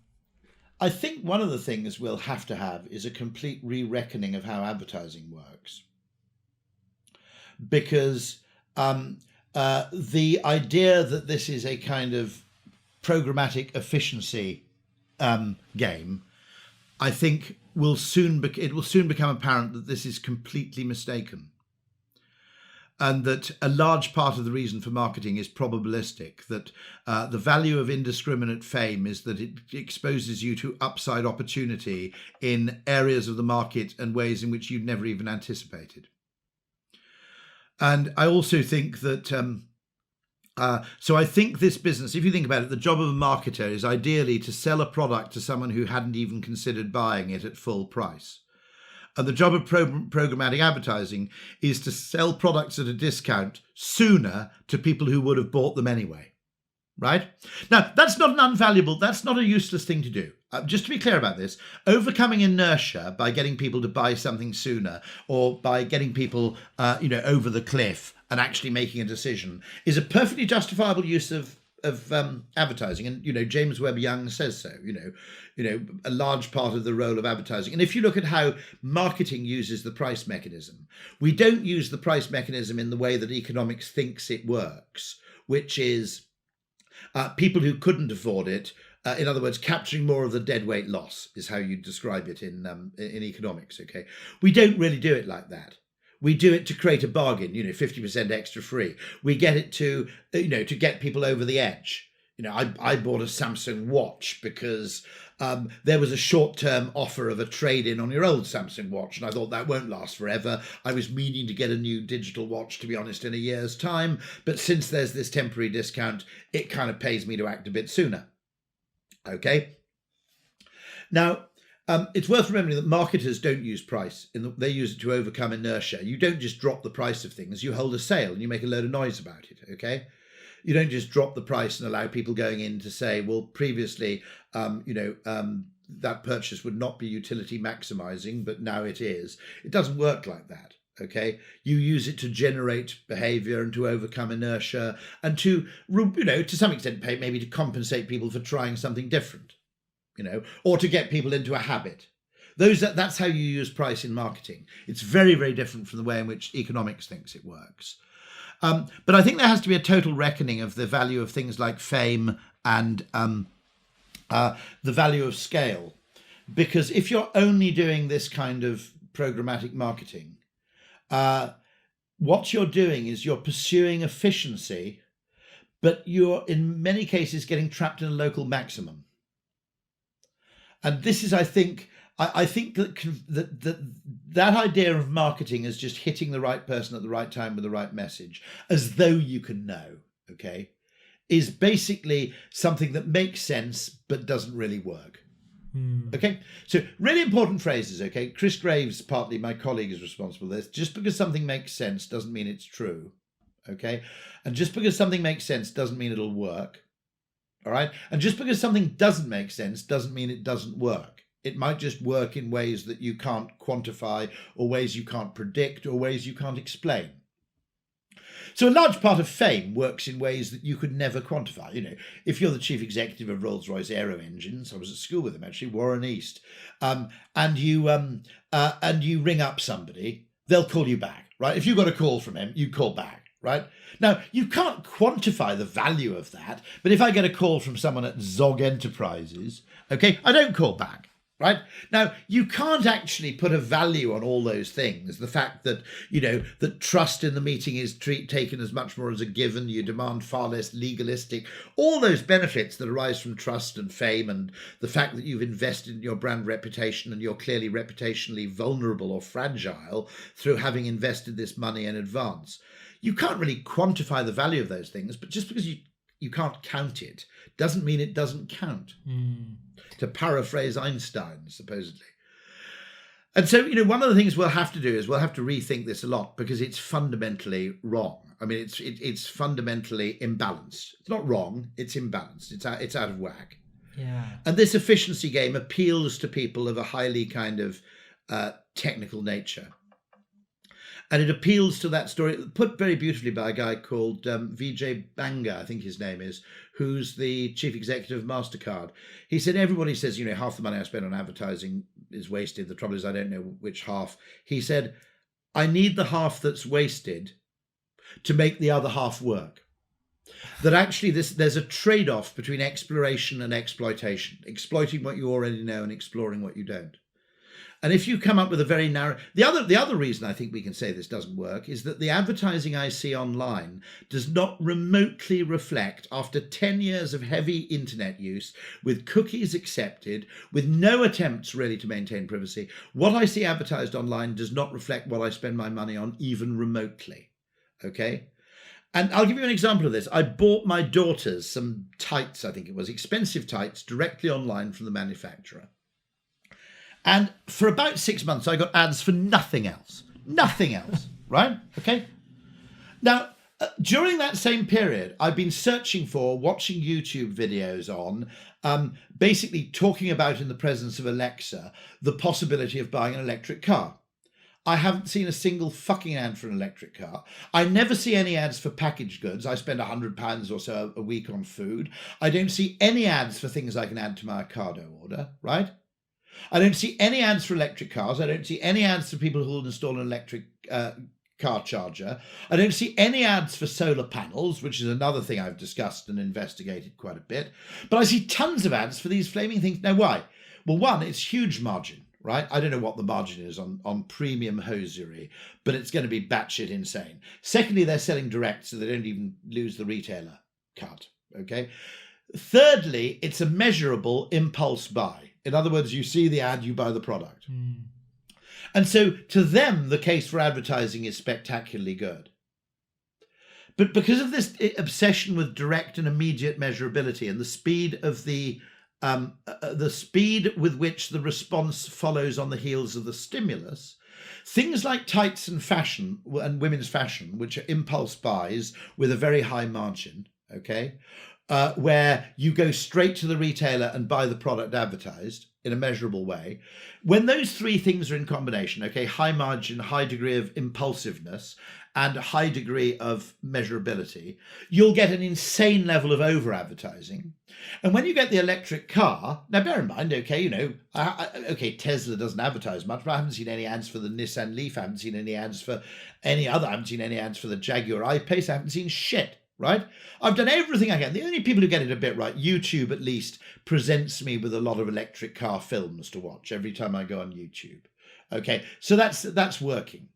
I think one of the things we'll have to have is a complete re-reckoning of how advertising works. Because the idea that this is a kind of programmatic efficiency game, I think will soon become apparent that this is completely mistaken. And that a large part of the reason for marketing is probabilistic, that the value of indiscriminate fame is that it exposes you to upside opportunity in areas of the market and ways in which you'd never even anticipated. And I also think that, so I think this business, if you think about it, the job of a marketer is ideally to sell a product to someone who hadn't even considered buying it at full price. And the job of programmatic advertising is to sell products at a discount sooner to people who would have bought them anyway. Right? Now, that's not a useless thing to do. Just to be clear about this, overcoming inertia by getting people to buy something sooner, or by getting people, over the cliff and actually making a decision, is a perfectly justifiable use of advertising. And, James Webb Young says so, a large part of the role of advertising. And if you look at how marketing uses the price mechanism, we don't use the price mechanism in the way that economics thinks it works, which is people who couldn't afford it, in other words, capturing more of the deadweight loss is how you describe it in economics. Okay, we don't really do it like that. We do it to create a bargain, 50% extra free. We get it to get people over the edge. I bought a Samsung watch because there was a short-term offer of a trade-in on your old Samsung watch, and I thought that won't last forever. I was meaning to get a new digital watch, to be honest, in a year's time, but since there's this temporary discount, it kind of pays me to act a bit sooner. Okay. Now, it's worth remembering that marketers don't use price. They use it to overcome inertia. You don't just drop the price of things. You hold a sale and you make a load of noise about it. Okay. You don't just drop the price and allow people going in to say, well, previously, that purchase would not be utility maximizing, but now it is. It doesn't work like that. Okay, you use it to generate behavior and to overcome inertia and to some extent maybe to compensate people for trying something different, or to get people into a habit. That's how you use price in marketing. It's very, very different from the way in which economics thinks it works. But I think there has to be a total reckoning of the value of things like fame and the value of scale, because if you're only doing this kind of programmatic marketing, what you're doing is you're pursuing efficiency, but you're in many cases getting trapped in a local maximum. And this is, I think, I think that idea of marketing as just hitting the right person at the right time with the right message, as though you can know, okay, is basically something that makes sense but doesn't really work. Okay, so really important phrases. Okay, Chris Graves, partly my colleague, is responsible for this. Just because something makes sense doesn't mean it's true. Okay, and just because something makes sense doesn't mean it'll work. All right, and just because something doesn't make sense doesn't mean it doesn't work. It might just work in ways that you can't quantify, or ways you can't predict, or ways you can't explain. So a large part of fame works in ways that you could never quantify. You know, if you're the chief executive of Rolls-Royce Aero Engines, I was at school with him actually, Warren East, and you ring up somebody, they'll call you back, right? If you got a call from him, you call back, right? Now, you can't quantify the value of that, but if I get a call from someone at Zog Enterprises, okay, I don't call back. Right? Now, you can't actually put a value on all those things. The fact that, you know, that trust in the meeting is taken as much more as a given, you demand far less legalistic, all those benefits that arise from trust and fame, and the fact that you've invested in your brand reputation and you're clearly reputationally vulnerable or fragile through having invested this money in advance. You can't really quantify the value of those things, but just because you can't count it doesn't mean it doesn't count. To paraphrase Einstein, supposedly. And so, you know, one of the things we'll have to do is we'll have to rethink this a lot, because it's fundamentally wrong. I mean, it's fundamentally imbalanced. It's not wrong, it's imbalanced. It's out of whack. Yeah. And this efficiency game appeals to people of a highly kind of technical nature. And it appeals to that story, put very beautifully by a guy called Vijay Banga, I think his name is, who's the chief executive of MasterCard. He said, everybody says, you know, half the money I spend on advertising is wasted. The trouble is I don't know which half. He said, I need the half that's wasted to make the other half work. That actually there's a trade-off between exploration and exploitation, exploiting what you already know and exploring what you don't. And if you come up with a very narrow... The other reason I think we can say this doesn't work is that the advertising I see online does not remotely reflect, after 10 years of heavy internet use, with cookies accepted, with no attempts really to maintain privacy, what I see advertised online does not reflect what I spend my money on, even remotely. Okay? And I'll give you an example of this. I bought my daughters some tights, I think it was, expensive tights, directly online from the manufacturer. And for about 6 months, I got ads for nothing else, right? Okay. Now, during that same period, I've been searching for, watching YouTube videos on, basically talking about, in the presence of Alexa, the possibility of buying an electric car. I haven't seen a single fucking ad for an electric car. I never see any ads for packaged goods. I spend £100 or so a week on food. I don't see any ads for things I can add to my Ocado order, right? I don't see any ads for electric cars. I don't see any ads for people who will install an electric car charger. I don't see any ads for solar panels, which is another thing I've discussed and investigated quite a bit. But I see tons of ads for these flaming things. Now, why? Well, one, it's huge margin, right? I don't know what the margin is on premium hosiery, but it's going to be batshit insane. Secondly, they're selling direct, so they don't even lose the retailer cut, okay? Thirdly, it's a measurable impulse buy. In other words, you see the ad, you buy the product. And so to them, the case for advertising is spectacularly good. But because of this obsession with direct and immediate measurability and the speed of the speed with which the response follows on the heels of the stimulus, things like tights and fashion and women's fashion, which are impulse buys with a very high margin, okay, where you go straight to the retailer and buy the product advertised in a measurable way. When those three things are in combination, okay, high margin, high degree of impulsiveness, and high degree of measurability, you'll get an insane level of over-advertising. And when you get the electric car, now bear in mind, okay, you know, okay, Tesla doesn't advertise much, but I haven't seen any ads for the Nissan Leaf, I haven't seen any ads for any other, I haven't seen any ads for the Jaguar I-Pace, I haven't seen shit. Right? I've done everything I can. The only people who get it a bit right, YouTube at least, presents me with a lot of electric car films to watch every time I go on YouTube. Okay, so that's working.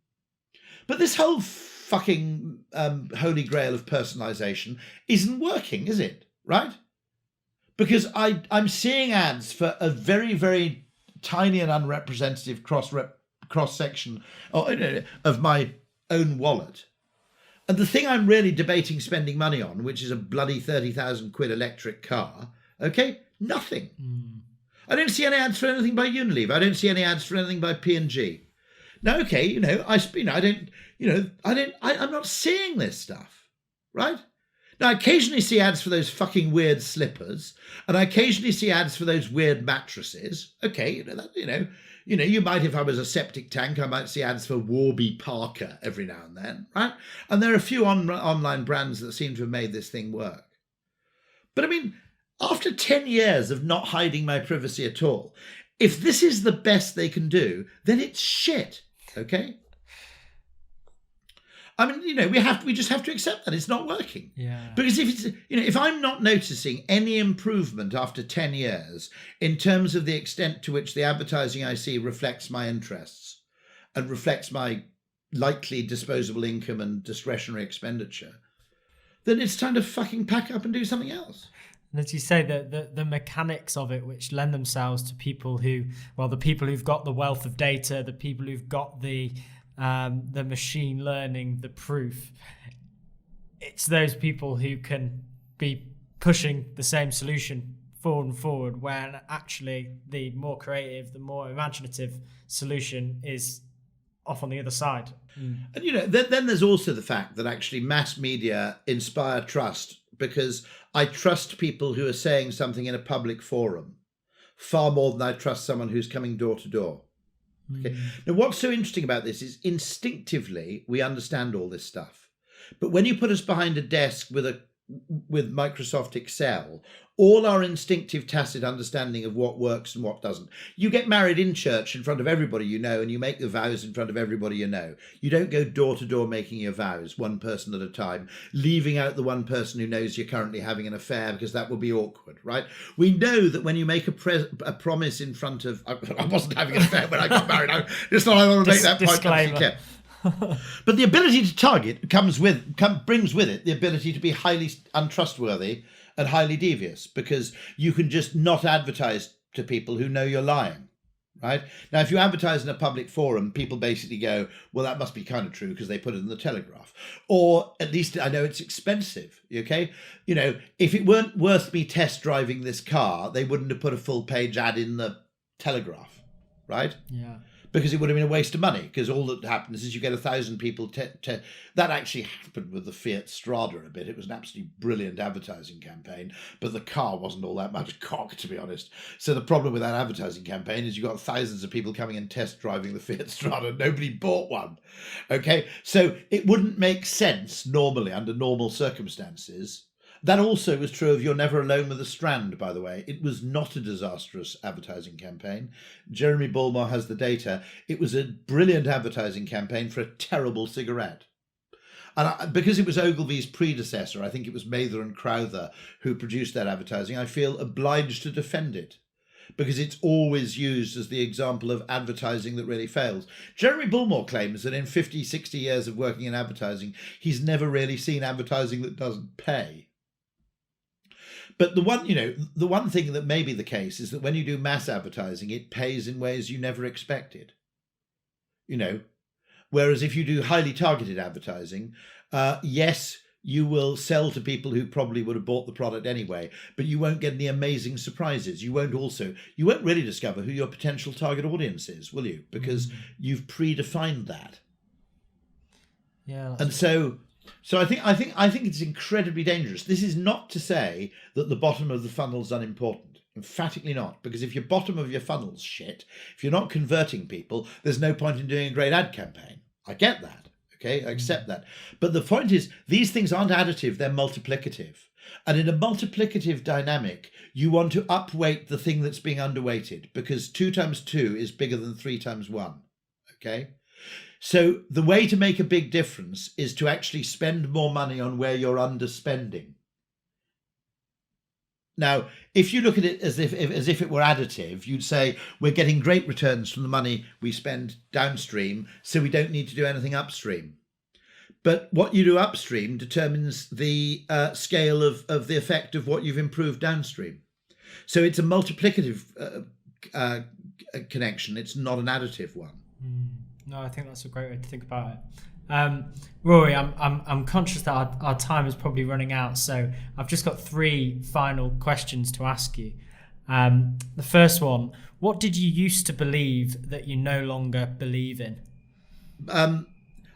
But this whole fucking holy grail of personalization isn't working, is it? Right? Because I'm seeing ads for a very, very tiny and unrepresentative cross section of my own wallet. And the thing I'm really debating spending money on, which is a bloody 30,000 quid electric car, okay, nothing. I don't see any ads for anything by Unilever. I don't see any ads for anything by P&G. Now, okay, I'm not seeing this stuff, right? Now, I occasionally see ads for those fucking weird slippers, and I occasionally see ads for those weird mattresses. Okay, you might, if I was a septic tank, I might see ads for Warby Parker every now and then, right? And there are a few online brands that seem to have made this thing work. But I mean, after 10 years of not hiding my privacy at all, if this is the best they can do, then it's shit, okay? I mean, we just have to accept that it's not working. Yeah. Because if I'm not noticing any improvement after 10 years in terms of the extent to which the advertising I see reflects my interests and reflects my likely disposable income and discretionary expenditure, then it's time to fucking pack up and do something else. And as you say, the mechanics of it, which lend themselves to people the people who've got the wealth of data, the people who've got the machine learning, the proof, it's those people who can be pushing the same solution forward, when actually the more creative, the more imaginative solution is off on the other side. And then there's also the fact that actually mass media inspire trust, because I trust people who are saying something in a public forum far more than I trust someone who's coming door to door. Okay. Now, what's so interesting about this is instinctively we understand all this stuff, but when you put us behind a desk with Microsoft Excel, all our instinctive tacit understanding of what works and what doesn't. You get married in church in front of everybody you know, and you make the vows in front of everybody you know. You don't go door to door making your vows, one person at a time, leaving out the one person who knows you're currently having an affair, because that will be awkward, right? We know that when you make a promise in front of... I wasn't having an affair when I got married. I want to make that point. Disclaimer. But the ability to target brings with it the ability to be highly untrustworthy and highly devious, because you can just not advertise to people who know you're lying, right? Now, if you advertise in a public forum, people basically go, well, that must be kind of true because they put it in the Telegraph. Or at least I know it's expensive, okay? If it weren't worth me test driving this car, they wouldn't have put a full page ad in the Telegraph, right? Yeah. Because it would have been a waste of money, because all that happens is you get 1,000 people. That actually happened with the Fiat Strada a bit. It was an absolutely brilliant advertising campaign, but the car wasn't all that much cock, to be honest. So the problem with that advertising campaign is you got thousands of people coming and test driving the Fiat Strada. Nobody bought one. Okay, so it wouldn't make sense normally under normal circumstances. That also was true of You're Never Alone with a Strand, by the way. It was not a disastrous advertising campaign. Jeremy Bullmore has the data. It was a brilliant advertising campaign for a terrible cigarette. And because it was Ogilvy's predecessor, I think it was Mather and Crowther who produced that advertising, I feel obliged to defend it, because it's always used as the example of advertising that really fails. Jeremy Bullmore claims that in 50, 60 years of working in advertising, he's never really seen advertising that doesn't pay. But the one thing that may be the case is that when you do mass advertising, it pays in ways you never expected. Whereas if you do highly targeted advertising, yes, you will sell to people who probably would have bought the product anyway, but you won't get any amazing surprises. You won't really discover who your potential target audience is, will you? Because you've predefined that. Yeah. And so I think it's incredibly dangerous. This is not to say that the bottom of the funnel is unimportant. Emphatically not. Because if your bottom of your funnel's shit, if you're not converting people, there's no point in doing a great ad campaign. I get that. Okay, I accept that. But the point is, these things aren't additive, they're multiplicative. And in a multiplicative dynamic, you want to upweight the thing that's being underweighted, because 2 times 2 is bigger than 3 times 1. Okay? So the way to make a big difference is to actually spend more money on where you're underspending. Now, if you look at it as if it were additive, you'd say we're getting great returns from the money we spend downstream, so we don't need to do anything upstream. But what you do upstream determines the scale of the effect of what you've improved downstream. So it's a multiplicative connection. It's not an additive one. No, I think that's a great way to think about it. Rory, I'm conscious that our time is probably running out, so I've just got 3 final questions to ask you. The first one: what did you used to believe that you no longer believe in?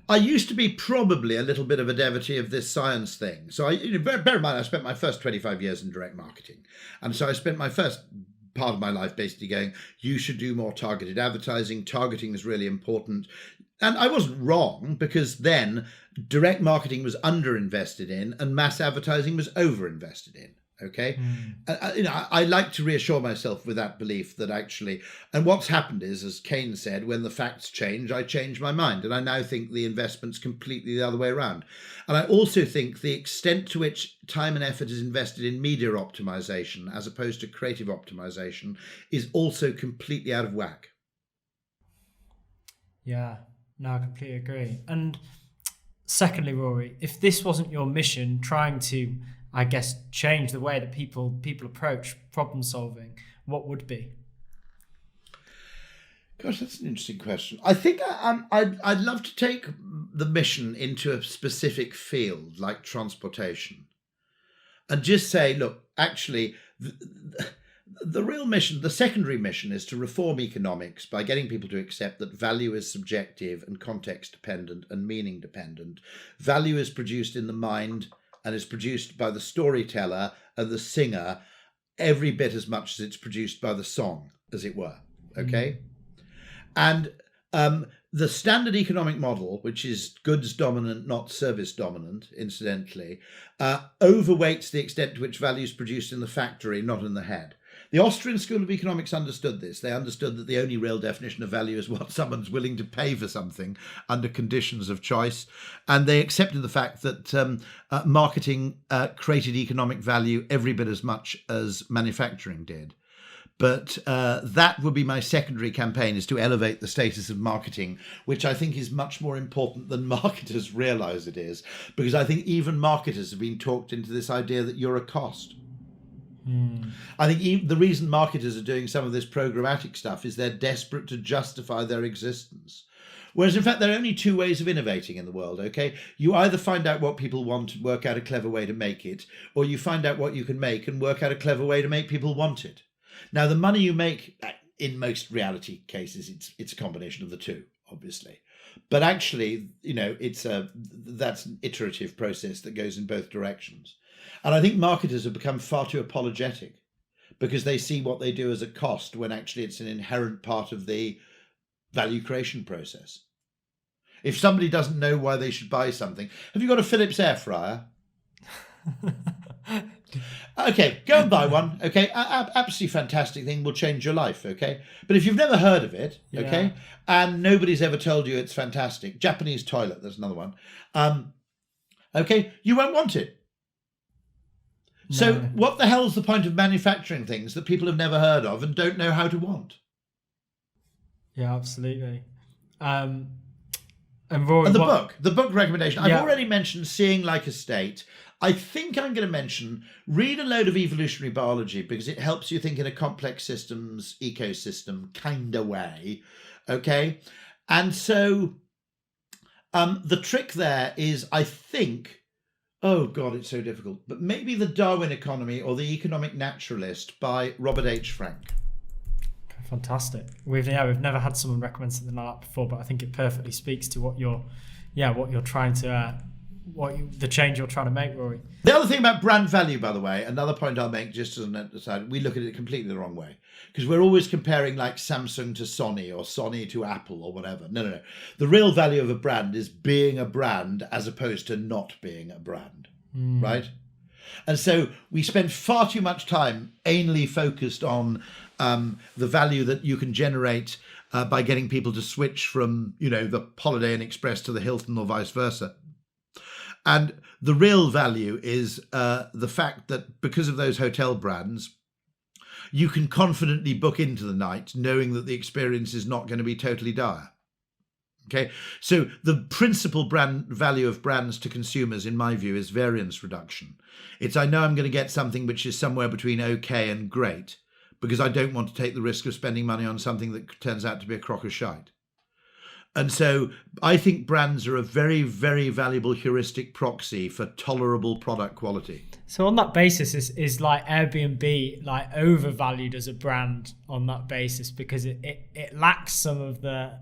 I used to be probably a little bit of a devotee of this science thing. So bear in mind, I spent my first 25 years in direct marketing, and so I spent my first part of my life basically going, you should do more targeted advertising. Targeting is really important. And I wasn't wrong, because then direct marketing was underinvested in and mass advertising was overinvested in. Okay. I like to reassure myself with that belief that actually, and what's happened is, as Keynes said, when the facts change, I change my mind. And I now think the investment's completely the other way around. And I also think the extent to which time and effort is invested in media optimization as opposed to creative optimization is also completely out of whack. Yeah, no, I completely agree. And secondly, Rory, if this wasn't your mission, trying to, I guess, change the way that people approach problem solving, what would be? Gosh, that's an interesting question. I think I'd love to take the mission into a specific field like transportation and just say, look, actually, the real mission, the secondary mission, is to reform economics by getting people to accept that value is subjective and context dependent and meaning dependent. Value is produced in the mind and is produced by the storyteller and the singer every bit as much as it's produced by the song, as it were. Okay? And the standard economic model, which is goods dominant, not service dominant, incidentally, overweights the extent to which value is produced in the factory, not in the head. The Austrian School of Economics understood this. They understood that the only real definition of value is what someone's willing to pay for something under conditions of choice. And they accepted the fact that marketing created economic value every bit as much as manufacturing did. But that would be my secondary campaign, is to elevate the status of marketing, which I think is much more important than marketers realise it is, because I think even marketers have been talked into this idea that you're a cost. I think the reason marketers are doing some of this programmatic stuff is they're desperate to justify their existence. Whereas, in fact, there are only 2 ways of innovating in the world, okay? You either find out what people want and work out a clever way to make it, or you find out what you can make and work out a clever way to make people want it. Now, the money you make, in most reality cases, it's a combination of the 2, obviously. But actually, that's an iterative process that goes in both directions. And I think marketers have become far too apologetic because they see what they do as a cost when actually it's an inherent part of the value creation process. If somebody doesn't know why they should buy something, have you got a Philips air fryer? Okay, go and buy one. Okay, absolutely fantastic thing, will change your life. Okay, but if you've never heard of it, okay, and nobody's ever told you it's fantastic, Japanese toilet, there's another one. Okay, you won't want it. So what the hell's the point of manufacturing things that people have never heard of and don't know how to want? Yeah, absolutely. And Rory, the book recommendation. I've already mentioned Seeing Like a State. I think I'm going to mention read a load of evolutionary biology because it helps you think in a complex systems ecosystem kind of way. Okay. And so the trick there is, I think, oh God, it's so difficult, but maybe The Darwin Economy or The Economic Naturalist by Robert H. Frank. Fantastic. We've never had someone recommend something like that before, but I think it perfectly speaks to what you're trying to the change you're trying to make, Rory. The other thing about brand value, by the way, another point I'll make just as an aside, we look at it completely the wrong way because we're always comparing like Samsung to Sony or Sony to Apple or whatever. No. The real value of a brand is being a brand as opposed to not being a brand, right? And so we spend far too much time anally focused on the value that you can generate by getting people to switch from, the Holiday Inn Express to the Hilton or vice versa. And the real value is the fact that because of those hotel brands, you can confidently book into the night knowing that the experience is not going to be totally dire. Okay, so the principal brand value of brands to consumers, in my view, is variance reduction. It's I know I'm going to get something which is somewhere between okay and great, because I don't want to take the risk of spending money on something that turns out to be a crock of shite. And so I think brands are a very, very valuable heuristic proxy for tolerable product quality. So on that basis, is like Airbnb like overvalued as a brand on that basis, because it lacks some of the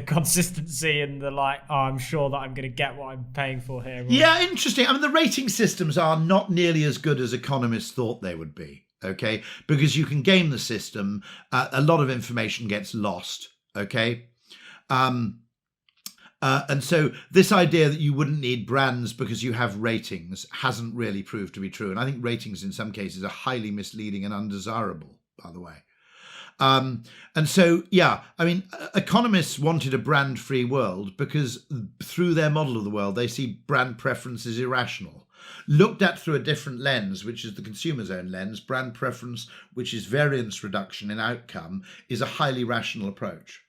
consistency and the like, oh, I'm sure that I'm going to get what I'm paying for here. Yeah, interesting. I mean, the rating systems are not nearly as good as economists thought they would be, okay? Because you can game the system. A lot of information gets lost, okay? And so this idea that you wouldn't need brands because you have ratings hasn't really proved to be true. And I think ratings in some cases are highly misleading and undesirable, by the way. And so, yeah, I mean, economists wanted a brand-free world because through their model of the world, they see brand preference as irrational. Looked at through a different lens, which is the consumer's own lens, brand preference, which is variance reduction in outcome, is a highly rational approach.